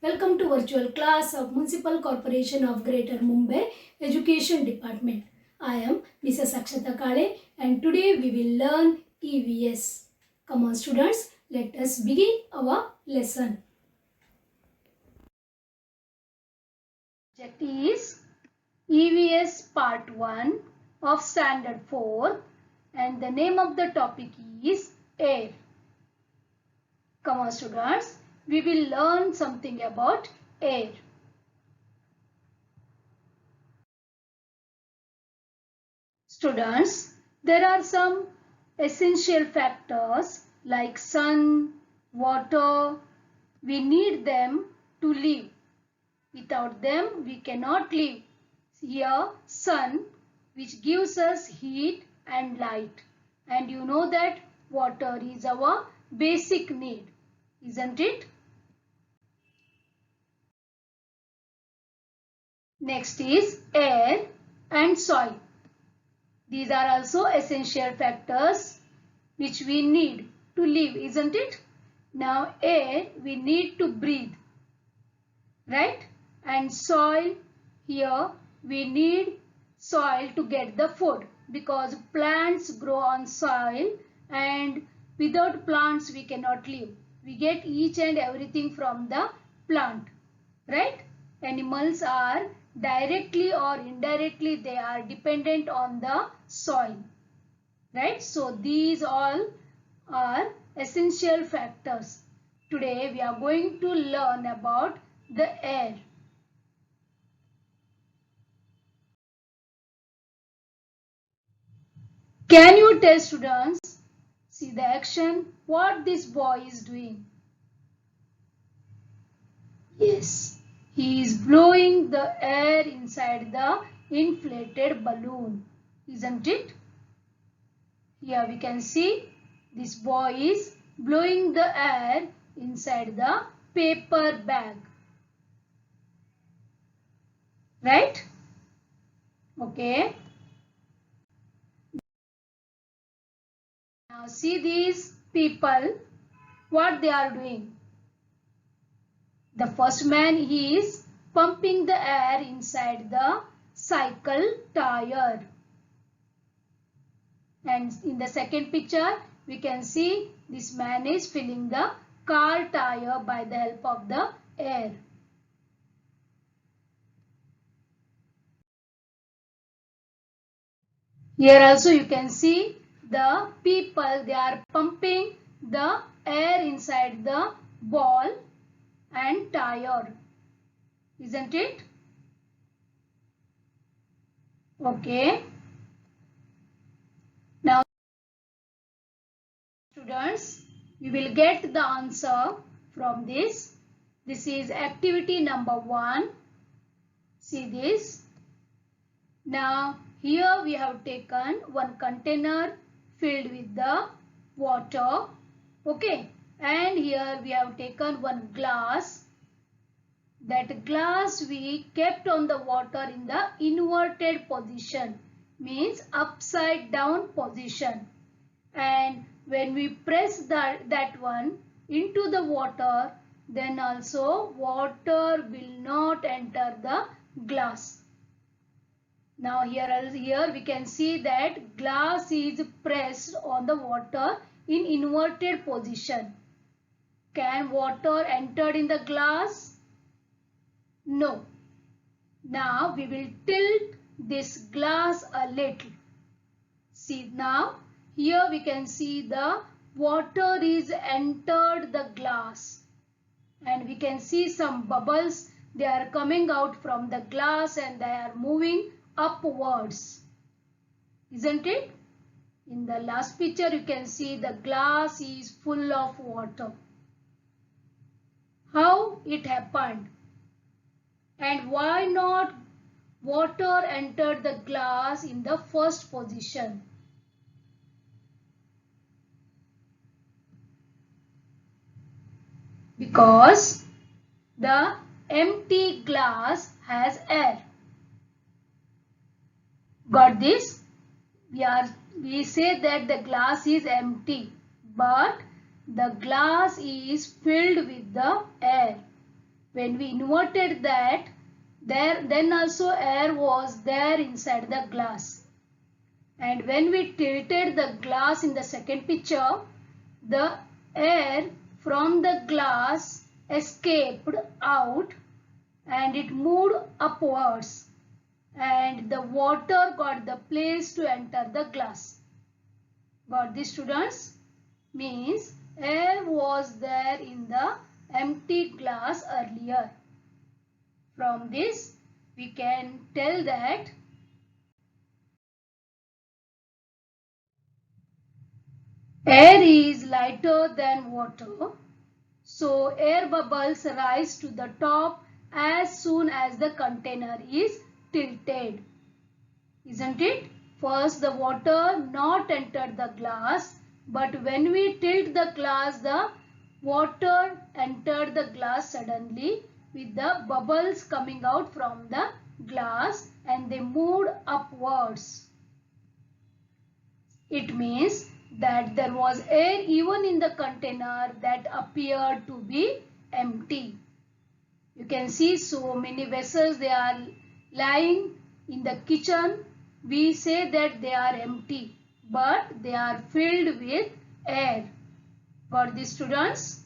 Welcome to virtual class of Municipal Corporation of Greater Mumbai Education Department. I am Mrs. Akshata Kale and today we will learn EVS. Come on students, let us begin our lesson. Subject is EVS Part 1 of Standard 4 and the name of the topic is air. Come on students, we will learn something about air. Students, there are some essential factors like sun, water. We need them to live. Without them, we cannot live. Here, sun, which gives us heat and light. And you know that water is our basic need, isn't it? Next is air and soil. These are also essential factors which we need to live, isn't it? Now air we need to breathe, right? And soil, here we need soil to get the food because plants grow on soil and without plants we cannot live. We get each and everything from the plant, right? Animals are directly or indirectly they are dependent on the soil, right? So these all are essential factors. Today we are going to learn about the air. Can you tell students? See the action, what this boy is doing? Yes, he is blowing the air inside the inflated balloon, isn't it? Here we can see this boy is blowing the air inside the paper bag, right? Okay. Now see these people, what they are doing. The first man, he is pumping the air inside the cycle tire. And in the second picture, we can see this man is filling the car tire by the help of the air. Here also you can see the people, they are pumping the air inside the ball and tire, isn't it? Okay. Now students, we will get the answer from this. This is activity number 1. See this. Now here we have taken one container filled with the water. Okay. And here we have taken one glass. That glass we kept on the water in the inverted position, means upside down position. And when we press that one into the water, then also water will not enter the glass. Now here we can see that glass is pressed on the water in inverted position. Can water enter in the glass? No. Now we will tilt this glass a little. See now, here we can see the water is entered the glass. And we can see some bubbles. They are coming out from the glass and they are moving upwards. Isn't it? In the last picture you can see the glass is full of water. How it happened? And why not water entered the glass in the first position? Because the empty glass has air. Got this? We say that the glass is empty, but the glass is filled with the air. When we inverted that, then also air was there inside the glass. And when we tilted the glass in the second picture, the air from the glass escaped out and it moved upwards, and the water got the place to enter the glass. Got this, students? Means air was there in the empty glass earlier. From this we can tell that air is lighter than water, so air bubbles rise to the top as soon as the container is tilted. Isn't it? First the water not entered the glass, but when we tilt the glass, the water entered the glass suddenly with the bubbles coming out from the glass and they moved upwards. It means that there was air even in the container that appeared to be empty. You can see so many vessels, they are lying in the kitchen. We say that they are empty, but they are filled with air. Got this, students?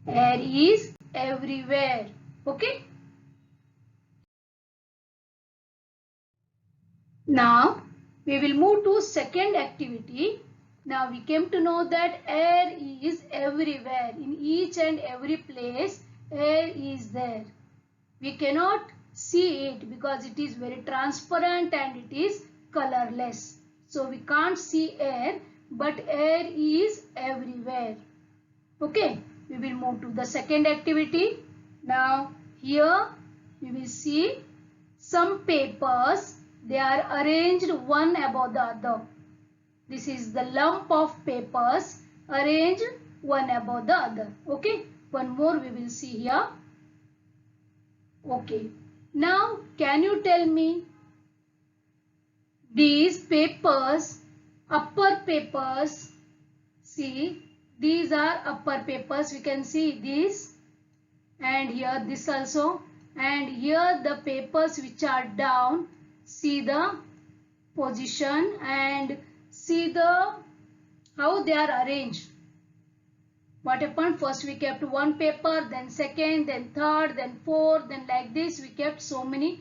Air is everywhere. Okay. Now we will move to second activity. Now we came to know that air is everywhere. In each and every place air is there. We cannot see it because it is very transparent and it is colorless. So we can't see air, but air is everywhere. Okay, we will move to the second activity. Now here we will see some papers. They are arranged one above the other. This is the lump of papers arranged one above the other. Okay, one more we will see here. Okay, now can you tell me these papers, upper papers, see these are upper papers, we can see this and here this also, and here the papers which are down, see the position and see the how they are arranged. What happened? First we kept one paper, then second, then third, then fourth, then like this we kept so many.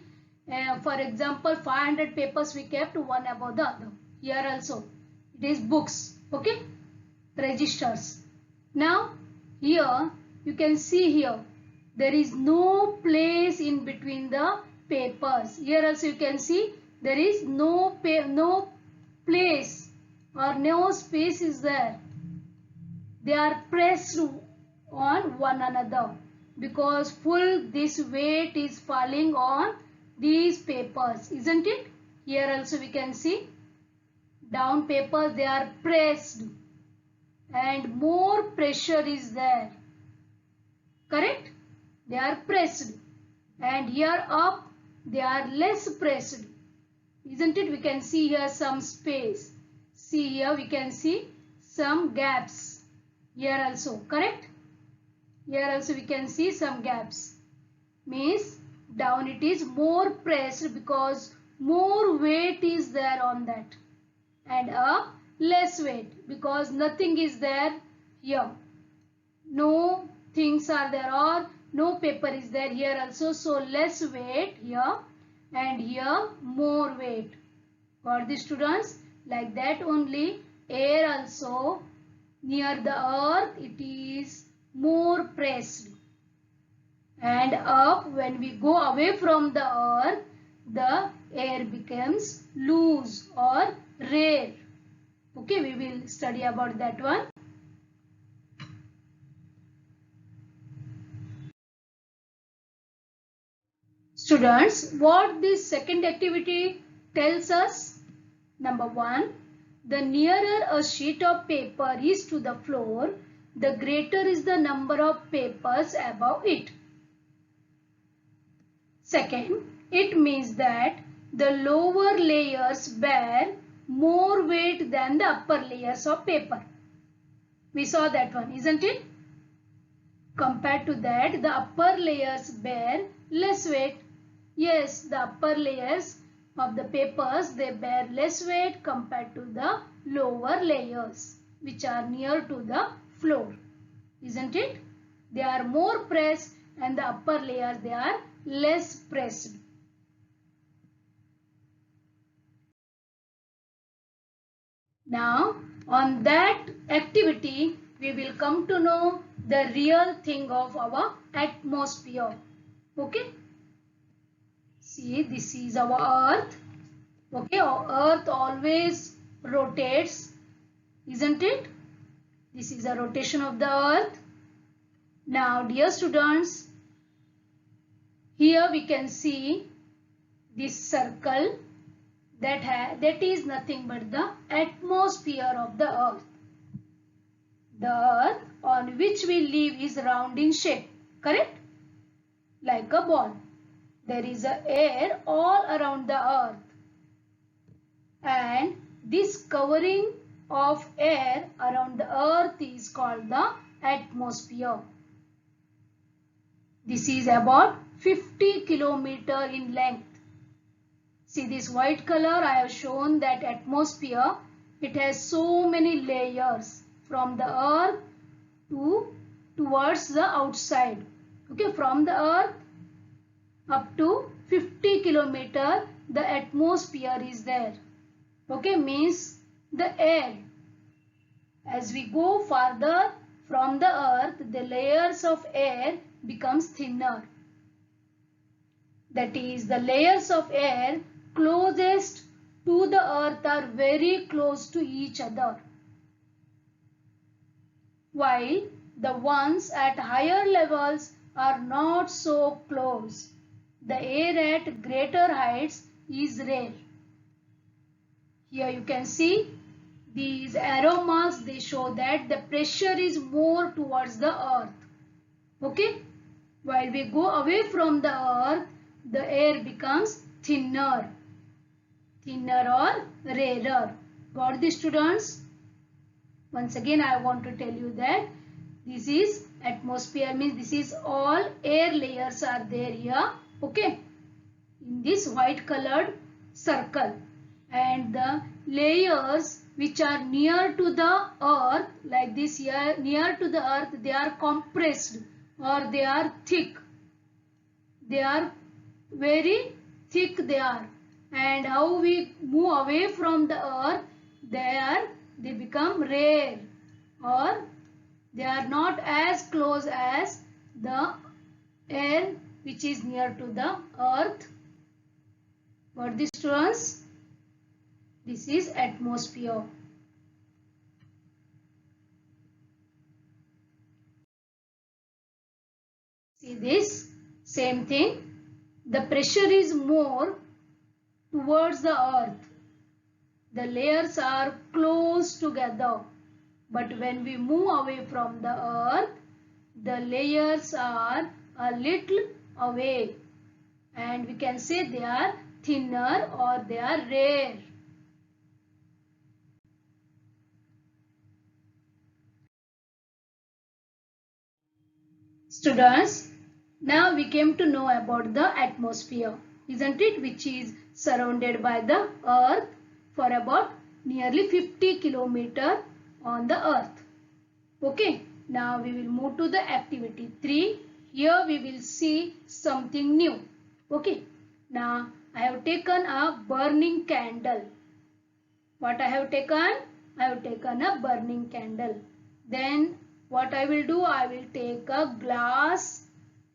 For example, 500 papers we kept one above the other. Here also it is books. Okay, registers. Now here you can see here there is no place in between the papers. Here also you can see there is no place or no space is there. They are pressed on one another because full this weight is falling on these papers, isn't it? Here also we can see down papers, they are pressed and more pressure is there. Correct? They are pressed, and here up they are less pressed, isn't it? We can see here some space. See here we can see some gaps. Here also, correct? Here also we can see some gaps. Means down it is more pressed because more weight is there on that, and up less weight because nothing is there here. No things are there or no paper is there here also, so less weight here and here more weight. Got this, students? Like that only air also near the earth it is more pressed, and up when we go away from the earth the air becomes loose or rare. Okay, we will study about that one. Students, what this second activity tells us? Number 1, the nearer a sheet of paper is to the floor, the greater is the number of papers above it. Second, it means that the lower layers bear more weight than the upper layers of paper. We saw that one, isn't it? Compared to that, the upper layers bear less weight. Yes, the upper layers of the papers, they bear less weight compared to the lower layers which are near to the floor. Isn't it? They are more pressed and the upper layers, they are less pressed. Now, on that activity, we will come to know the real thing of our atmosphere. Okay? See, this is our earth. Okay, our earth always rotates, isn't it? This is a rotation of the earth. Now, dear students, here we can see this circle that is nothing but the atmosphere of the earth. The earth on which we live is round in shape, correct? Like a ball. There is a air all around the earth. And this covering of air around the earth is called the atmosphere. This is about 50 kilometer in length. See this white color, I have shown that atmosphere. It has so many layers from the earth towards the outside. Okay, from the earth up to 50 kilometer the atmosphere is there. Okay, means the air. As we go farther from the earth, the layers of air becomes thinner. That is, the layers of air closest to the earth are very close to each other, while the ones at higher levels are not so close. The air at greater heights is rare. Here you can see these arrow marks, they show that the pressure is more towards the earth. Okay? While we go away from the earth, the air becomes thinner or rarer. Got this, students? Once again, I want to tell you that this is atmosphere, means this is all air layers are there here. Okay? In this white colored circle. And the layers which are near to the earth, like this here, near to the earth, they are compressed or they are thick. They are very thick they are. And how we move away from the earth, they become rare or they are not as close as the air which is near to the earth. Got this, students? This is atmosphere. See this? Same thing. The pressure is more towards the earth. The layers are close together. But when we move away from the earth, the layers are a little away. And we can say they are thinner or they are rare. Students, now we came to know about the atmosphere, isn't it? Which is surrounded by the earth for about nearly 50 kilometers on the earth. Okay, now we will move to the activity 3. Here we will see something new. Okay, now I have taken a burning candle. What I have taken? I have taken a burning candle. Then what I will do? I will take a glass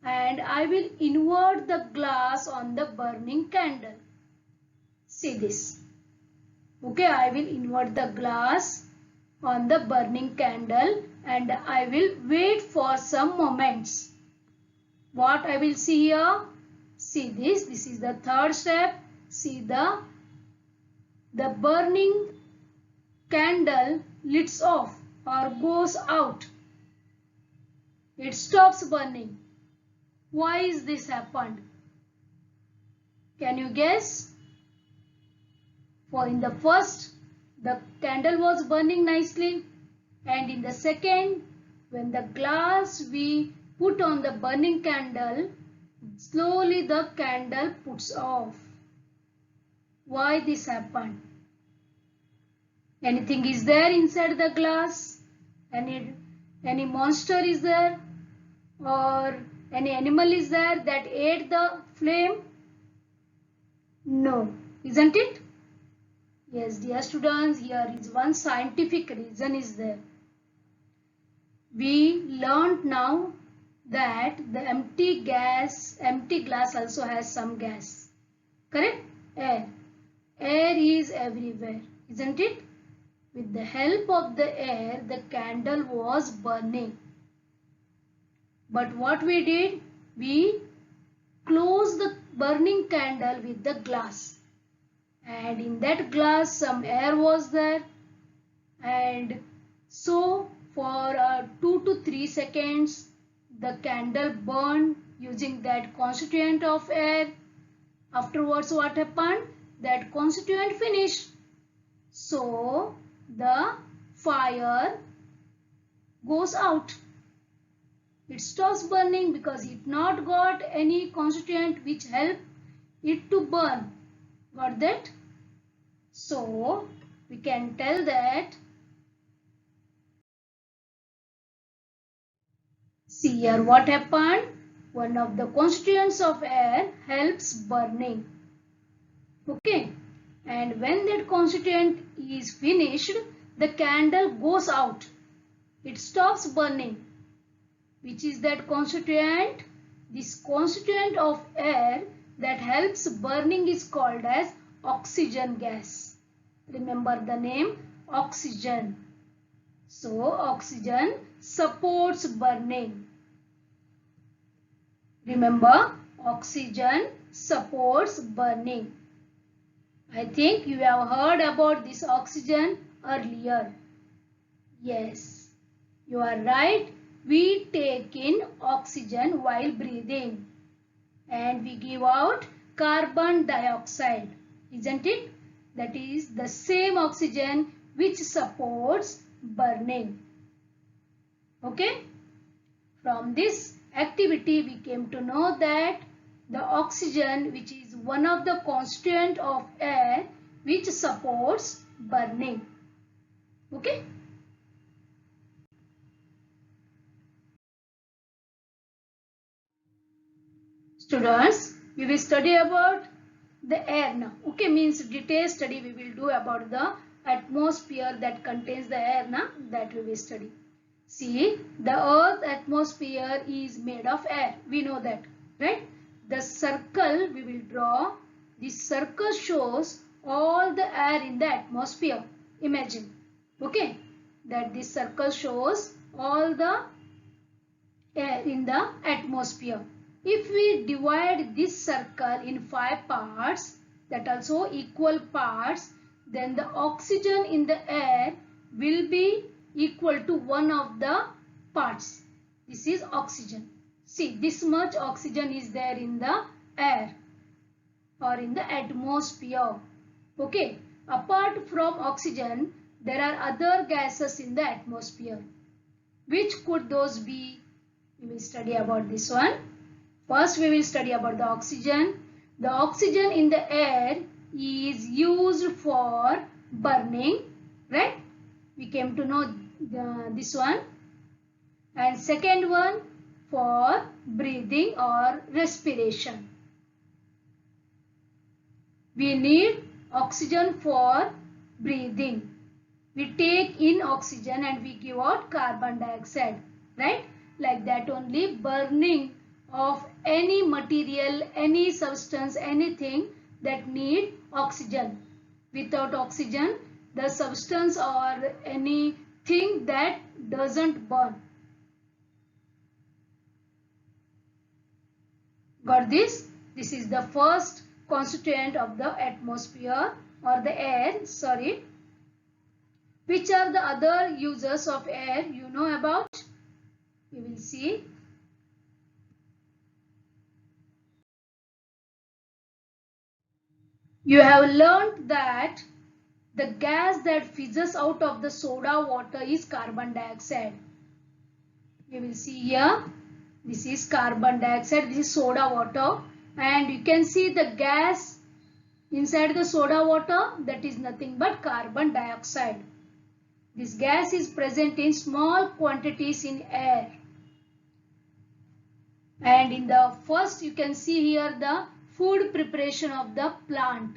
and I will invert the glass on the burning candle. See this. Okay, I will invert the glass on the burning candle and I will wait for some moments. What I will see here? See this. This is the third step. See the burning candle lights off or goes out. It stops burning. Why is this happened? Can you guess? For in the first, the candle was burning nicely, and in the second, when the glass we put on the burning candle, slowly the candle puts off. Why this happened? Anything is there inside the glass? Any monster is there? Or any animal is there that ate the flame? No, isn't it? Yes, dear students, here is one scientific reason is there. We learned now that the empty glass also has some gas. Correct? Air. Air is everywhere, isn't it? With the help of the air, the candle was burning. But what we did? We closed the burning candle with the glass. And in that glass some air was there. And so for 2 to 3 seconds the candle burned using that constituent of air. Afterwards what happened? That constituent finished. So the fire goes out. It stops burning because it not got any constituent which help it to burn. Got that? So we can tell that, see here what happened. One of the constituents of air helps burning. Okay. And when that constituent is finished, the candle goes out. It stops burning. Which is that constituent? This constituent of air that helps burning is called as oxygen gas. Remember the name oxygen. So oxygen supports burning. Remember, oxygen supports burning. I think you have heard about this oxygen earlier. Yes, you are right. We take in oxygen while breathing and we give out carbon dioxide, isn't it? That is the same oxygen which supports burning. Okay? From this activity we came to know that the oxygen, which is one of the constituent of air which supports burning. Okay? Students, we will study about the air now. Okay, means detailed study we will do about the atmosphere that contains the air now, that we will study. See, the earth atmosphere is made of air. We know that, right? The circle we will draw. This circle shows all the air in the atmosphere. Imagine, okay, that this circle shows all the air in the atmosphere. If we divide this circle in 5 parts, that also equal parts, then the oxygen in the air will be equal to one of the parts. This is oxygen. See, this much oxygen is there in the air or in the atmosphere. Okay, apart from oxygen, there are other gases in the atmosphere. Which could those be? We will study about this one. First, we will study about the oxygen. The oxygen in the air is used for burning, right? We came to know this one. And second one, for breathing or respiration. We need oxygen for breathing. We take in oxygen and we give out carbon dioxide, right? Like that only burning of any material, any substance, anything that need oxygen. Without oxygen, the substance or anything that doesn't burn. Got this? This is the first constituent of the atmosphere or the air, sorry. Which are the other uses of air you know about? We will see. You have learned that the gas that fizzes out of the soda water is carbon dioxide. We will see here This is carbon dioxide, this is soda water, and you can see the gas inside the soda water, that is nothing but carbon dioxide. This gas is present in small quantities in air. And in the first, you can see here the food preparation of the plant.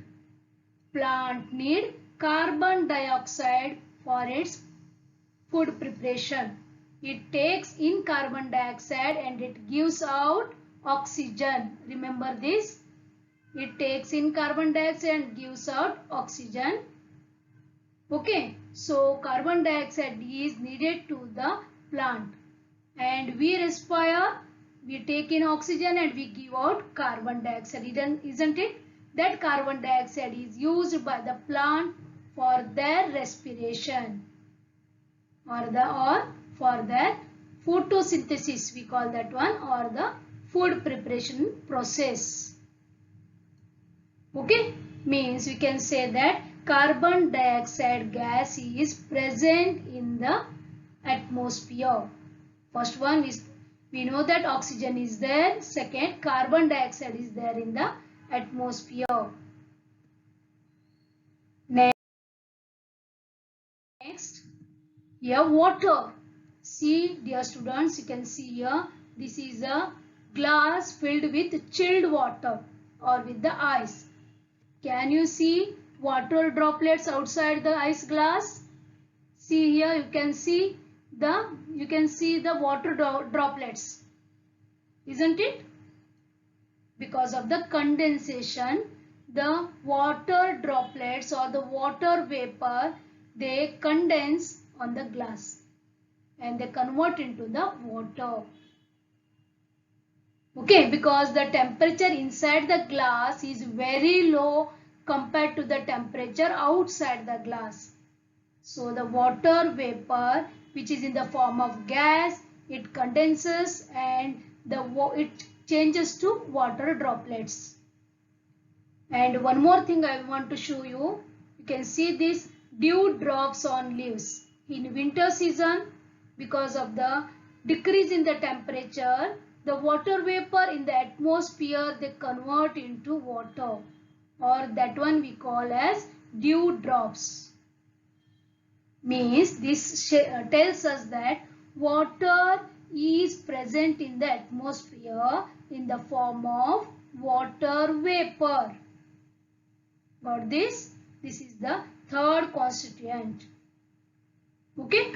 Plant need carbon dioxide for its food preparation. It takes in carbon dioxide and it gives out oxygen. Remember this? It takes in carbon dioxide and gives out oxygen. Okay, so carbon dioxide is needed to the plant. And we respire, we take in oxygen and we give out carbon dioxide, isn't it? That carbon dioxide is used by the plant for their respiration or for their photosynthesis, we call that one, or the food preparation process. Okay, means we can say that carbon dioxide gas is present in the atmosphere. First one is, we know that oxygen is there. Second, carbon dioxide is there in the atmosphere. Next, here water. See, dear students, you can see here, this is a glass filled with chilled water or with the ice. Can you see water droplets outside the ice glass? See here, you can see the water droplets, isn't it? Because of the condensation, the water droplets or the water vapor, they condense on the glass and they convert into the water. Okay, because the temperature inside the glass is very low compared to the temperature outside the glass. So the water vapor, which is in the form of gas, it condenses and it changes to water droplets. And one more thing I want to show you. You can see these dew drops on leaves. In winter season, because of the decrease in the temperature, the water vapor in the atmosphere, they convert into water, or that one we call as dew drops. Means this tells us that water is present in the atmosphere in the form of water vapor. Got this? This is the third constituent. Okay?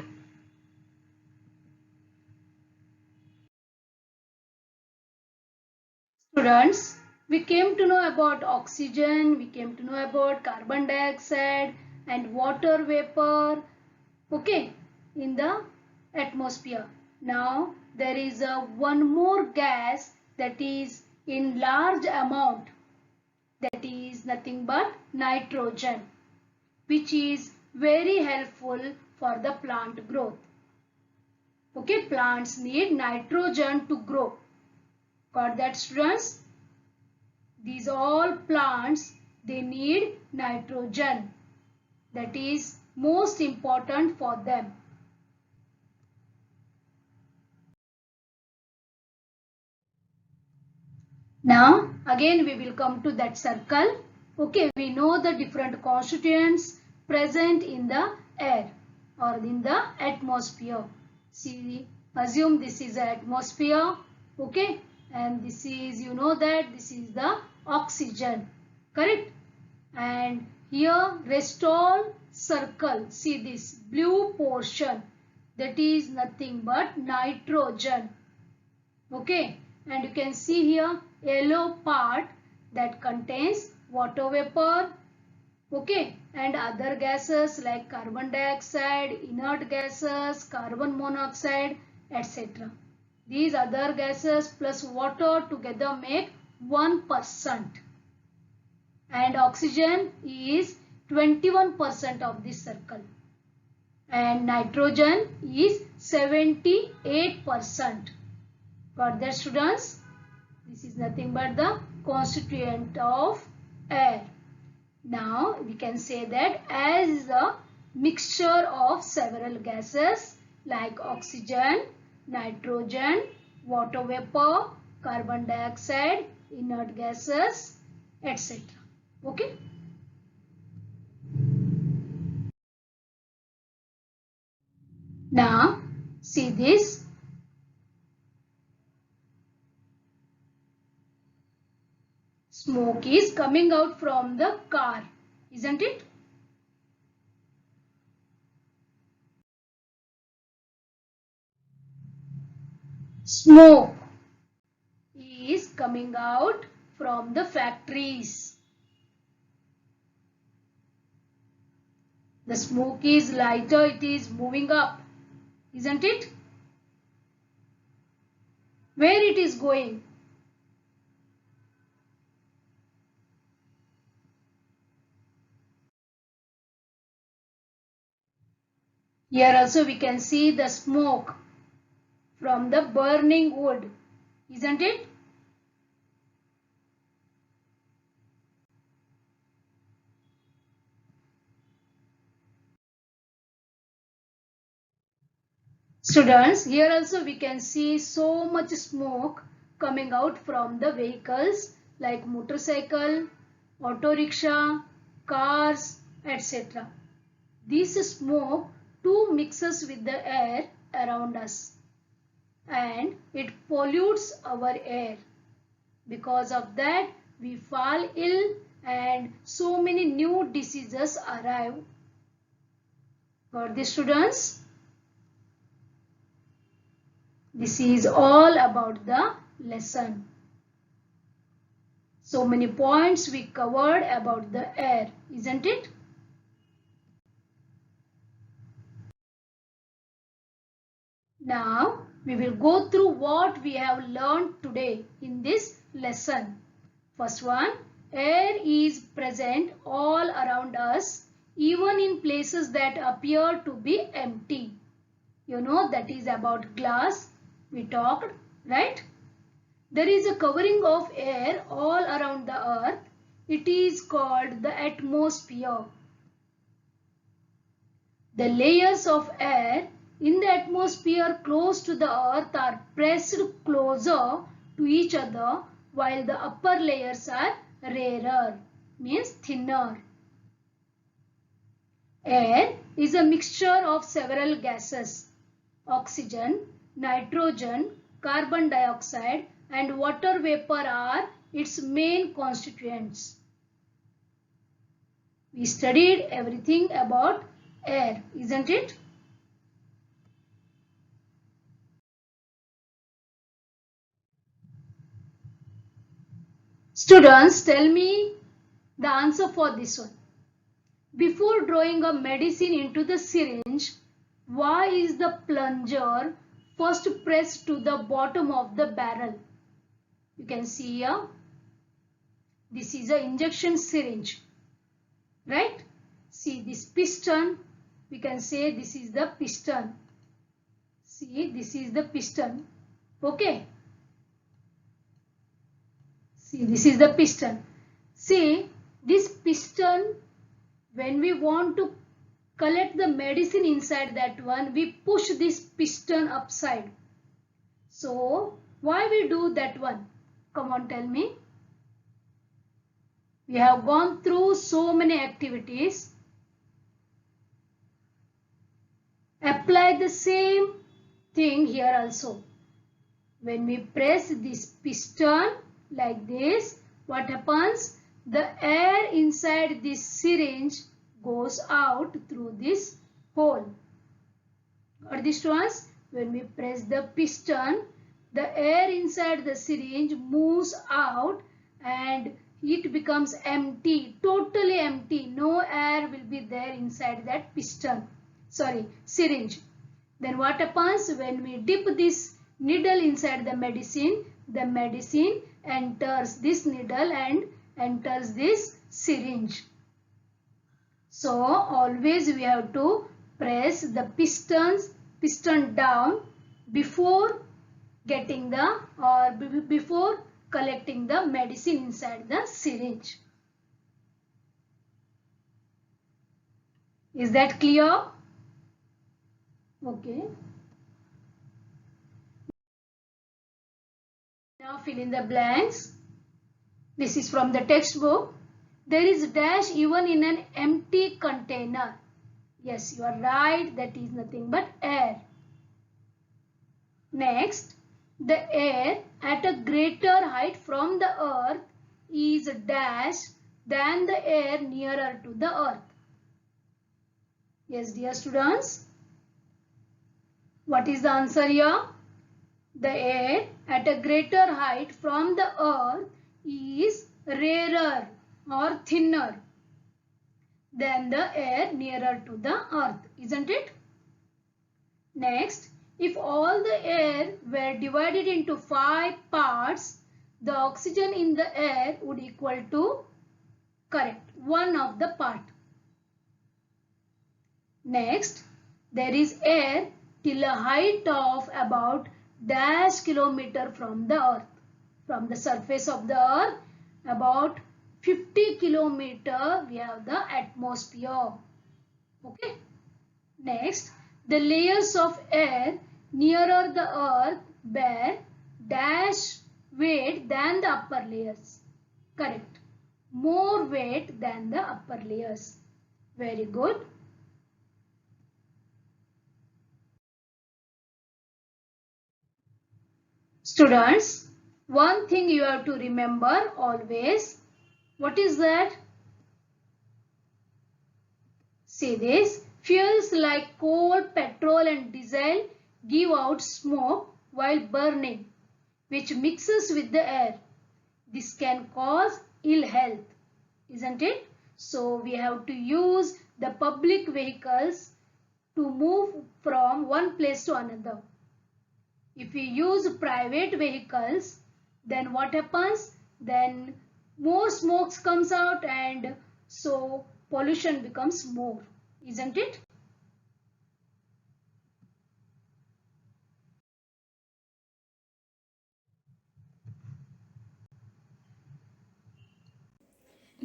Students, we came to know about oxygen, we came to know about carbon dioxide and water vapor, okay, in the atmosphere. Now, there is one more gas that is in large amount, that is nothing but nitrogen, which is very helpful for the plant growth. Okay, plants need nitrogen to grow. Got that, students? These all plants, they need nitrogen. That is most important for them. Now, again we will come to that circle. Okay, we know the different constituents present in the air or in the atmosphere. See, assume this is the atmosphere. Okay, and this is, you know that this is the oxygen, correct? And here rest all circle, see this blue portion, that is nothing but nitrogen. Okay, and you can see here yellow part that contains water vapor, okay, and other gases like carbon dioxide, inert gases, carbon monoxide, etc. These other gases plus water together make 1%, and oxygen is 21% of this circle, and nitrogen is 78%. Got that, students? This is nothing but the constituent of air. Now we can say that air is a mixture of several gases like oxygen, nitrogen, water vapor, carbon dioxide, inert gases, etc. Okay. Now see this. Smoke is coming out from the car, isn't it? Smoke is coming out from the factories. The smoke is lighter, it is moving up, isn't it? Where it is going? Here also we can see the smoke from the burning wood, isn't it? Students, here also we can see so much smoke coming out from the vehicles like motorcycle, auto rickshaw, cars, etc. This smoke too mixes with the air around us and it pollutes our air. Because of that, we fall ill and so many new diseases arrive. For the students, this is all about the lesson. So many points we covered about the air, isn't it? Now we will go through what we have learned today in this lesson. First one, air is present all around us, even in places that appear to be empty. You know, that is about glass. We talked, right? There is a covering of air all around the earth. It is called the atmosphere. The layers of air in the atmosphere close to the earth are pressed closer to each other while the upper layers are rarer, means thinner. Air is a mixture of several gases: oxygen, nitrogen, carbon dioxide and water vapor are its main constituents. We studied everything about air, isn't it? Students, tell me the answer for this one. Before drawing a medicine into the syringe, why is the plunger first pressed to the bottom of the barrel? You can see here, this is an injection syringe, right? See this piston, we can say this is the piston. See, this is the piston, okay? See, this is the piston. See, this piston, when we want to collect the medicine inside that one, we push this piston upside. So, why we do that one? Come on, tell me. We have gone through so many activities. Apply the same thing here also. When we press this piston like this, what happens? The air inside this syringe goes out through this hole. Got this ones? When we press the piston, the air inside the syringe moves out and it becomes empty, totally empty. No air will be there inside that syringe. Then what happens? When we dip this needle inside the medicine enters this needle and enters this syringe. So always we have to press the piston down before getting before collecting the medicine inside the syringe. Is that clear? Okay. Now fill in the blanks. This is from the textbook. There is dash even in an empty container. Yes, you are right. That is nothing but air. Next, the air at a greater height from the earth is dash than the air nearer to the earth. Yes, dear students. What is the answer here? The air at a greater height from the earth is rarer or thinner than the air nearer to the earth, isn't it? Next, if all the air were divided into 5 parts, the oxygen in the air would equal to, correct, 1 of the part. Next, there is air till a height of about dash kilometer from the earth. From the surface of the earth, about 50 kilometer we have the atmosphere. Okay. Next, the layers of air nearer the earth bear dash weight than the upper layers. Correct. More weight than the upper layers. Very good. Students, one thing you have to remember always. What is that? See this. Fuels like coal, petrol and diesel give out smoke while burning, which mixes with the air. This can cause ill health, isn't it? So we have to use the public vehicles to move from one place to another. If we use private vehicles, then what happens? Then more smoke comes out and so pollution becomes more, isn't it?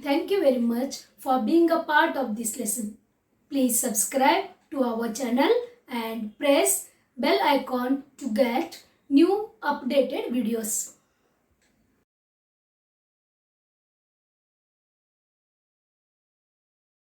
Thank you very much for being a part of this lesson. Please subscribe to our channel and press bell icon to get new updated videos.